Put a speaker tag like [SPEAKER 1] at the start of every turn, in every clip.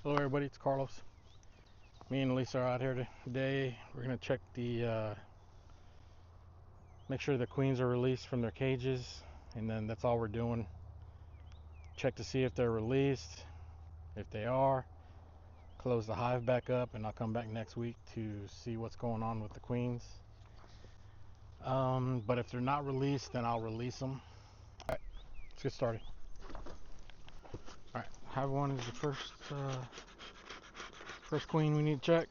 [SPEAKER 1] Hello everybody, it's Carlos. Me and Lisa are out here today. We're gonna check make sure the queens are released from their cages, and then that's all we're doing. Check to see if they're released. If they are, close the hive back up, and I'll come back next week to see what's going on with the queens. But if they're not released, then I'll release them. All right, let's get started. All right, hive one is the first queen we need to check.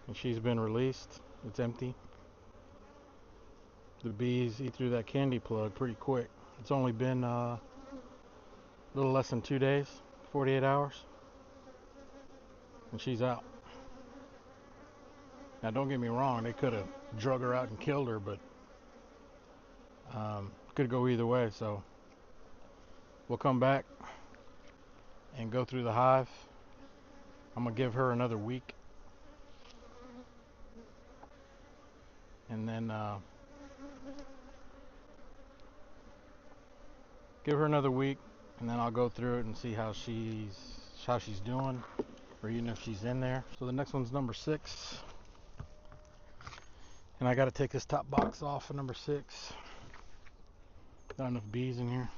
[SPEAKER 1] And she's been released. It's empty. The bees eat through that candy plug pretty quick. It's only been a little less than 2 days, 48 hours, and she's out. Now don't get me wrong, they could have drug her out and killed her, but could go either way. So we'll come back and go through the hive. I'm gonna give her another week, and then give her another week, and then I'll go through it and see how she's doing, or even if she's in there. So the next one's number 6, and I got to take this top box off of number 6. Not enough bees in here.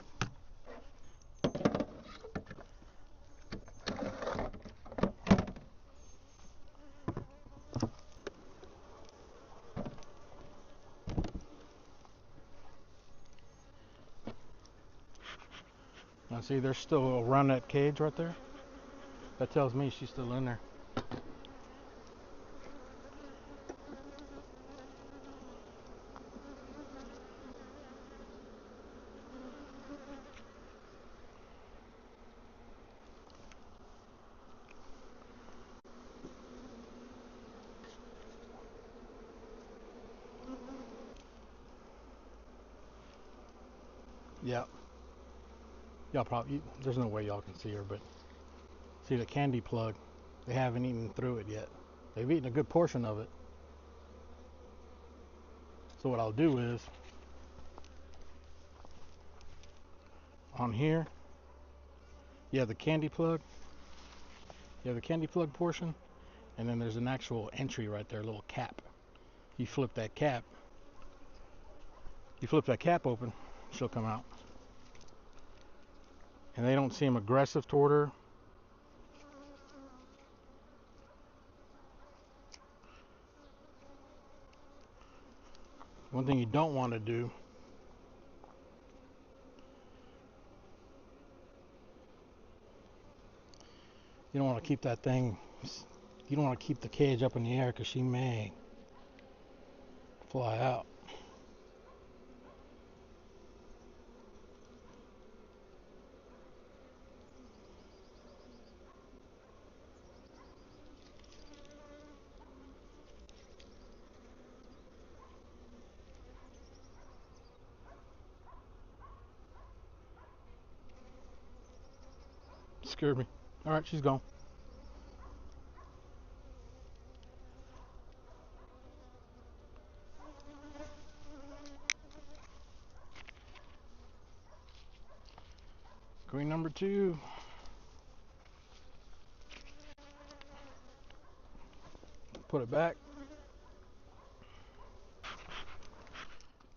[SPEAKER 1] Now see, there's still around that cage right there. That tells me she's still in there. Yeah. Y'all probably, there's no way y'all can see her, but see the candy plug, they haven't eaten through it yet. They've eaten a good portion of it. So what I'll do is, on here, you have the candy plug, portion, and then there's an actual entry right there, a little cap. You flip that cap, open, she'll come out. And they don't seem aggressive toward her. One thing you don't want to do, you don't want to keep that thing, you don't want to keep the cage up in the air because she may fly out. Scared me. All right, she's gone. Queen number 2. Put it back.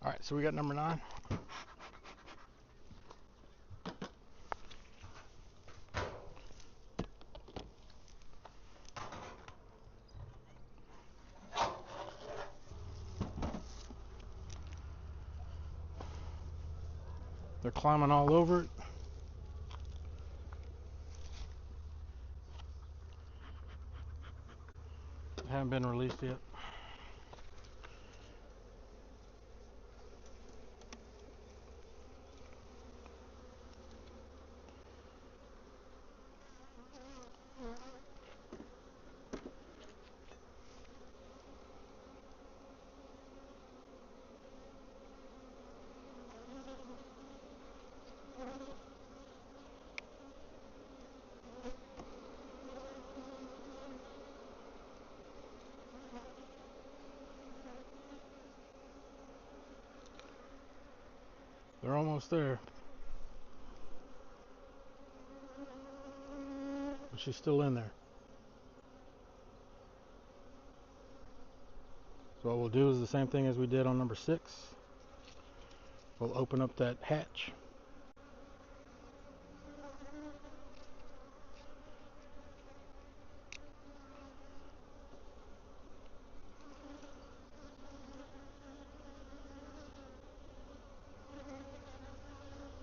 [SPEAKER 1] All right, so we got number 9. They're climbing all over it. They haven't been released yet. They're almost there. But she's still in there. So what we'll do is the same thing as we did on number 6. We'll open up that hatch.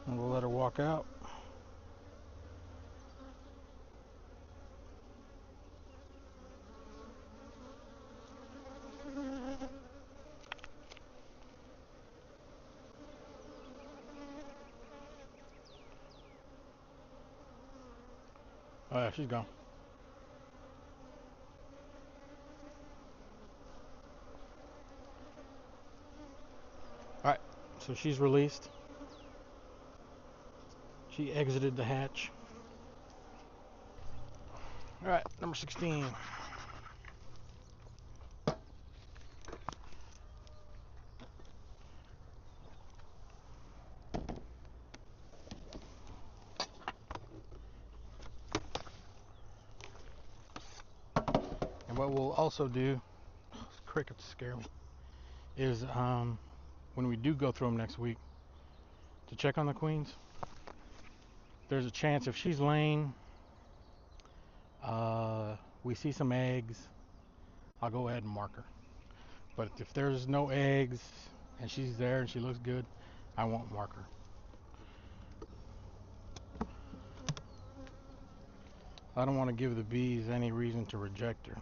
[SPEAKER 1] And we'll let her walk out. Oh yeah, she's gone. Alright, so she's released. She exited the hatch. Alright, number 16. And what we'll also do, crickets scare me, is when we do go through them next week to check on the queens, there's a chance if she's laying, we see some eggs, I'll go ahead and mark her. But if there's no eggs and she's there and she looks good, I won't mark her. I don't want to give the bees any reason to reject her.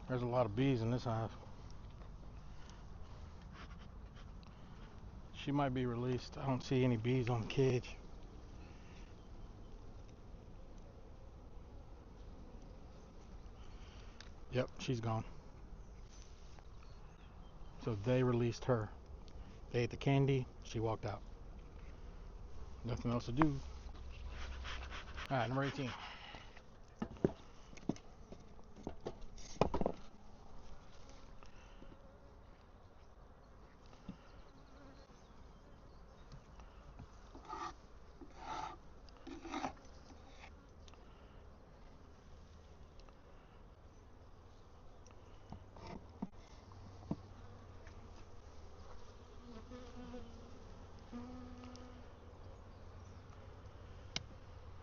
[SPEAKER 1] There's a lot of bees in this hive. She might be released. I don't see any bees on the cage. Yep, she's gone. So they released her. They ate the candy. She walked out. Nothing else to do. Alright, number 18.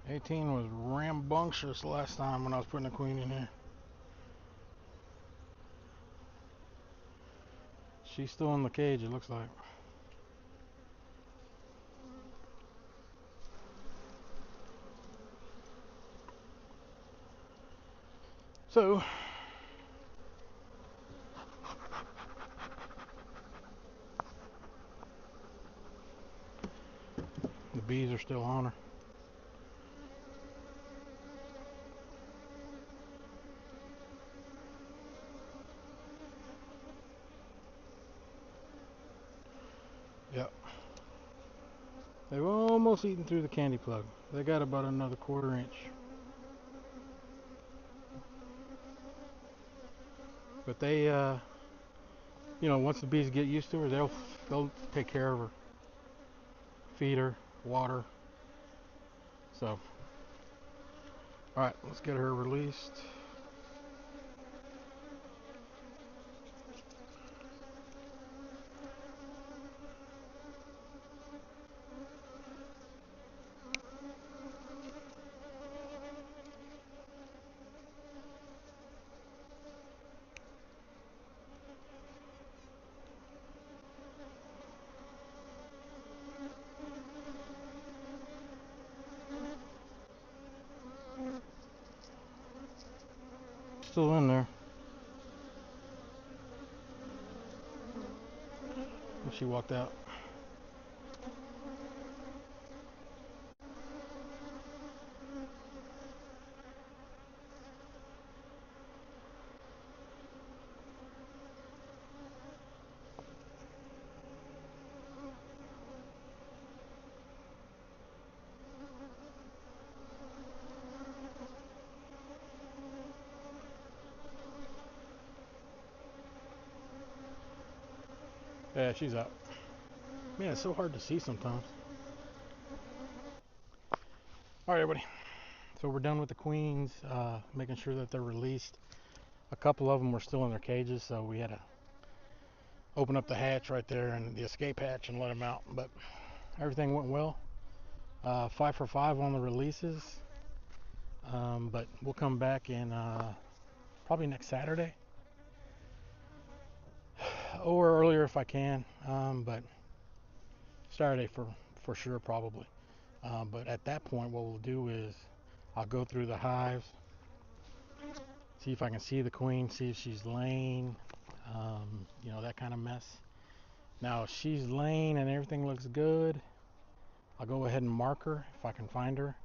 [SPEAKER 1] '18 was rambunctious last time when I was putting a queen in here. She's still in the cage, it looks like. So, the bees are still on her. Yep. They've almost eaten through the candy plug. They got about another 1/4 inch. But they, once the bees get used to her, they'll take care of her, feed her, water. So, all right, let's get her released. Still in there. She walked out. Yeah, she's up. Man, it's so hard to see sometimes. All right, everybody. So we're done with the queens, making sure that they're released. A couple of them were still in their cages, so we had to open up the hatch right there and the escape hatch and let them out. But everything went well. 5 for 5 on the releases. But we'll come back in probably next Saturday or earlier if I can. But Saturday for sure, probably. But at that point, what we'll do is I'll go through the hives, see if I can see the queen, see if she's laying, that kind of mess. Now, if she's laying and everything looks good, I'll go ahead and mark her if I can find her.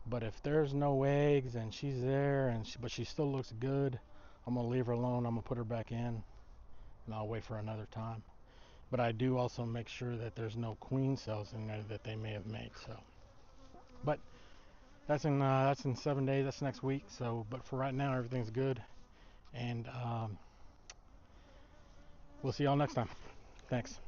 [SPEAKER 1] But if there's no eggs and she's there but she still looks good, I'm gonna leave her alone. I'm gonna put her back in, and I'll wait for another time. But I do also make sure that there's no queen cells in there that they may have made. So, but that's in 7 days. That's next week. So, but for right now, everything's good, and we'll see y'all next time. Thanks.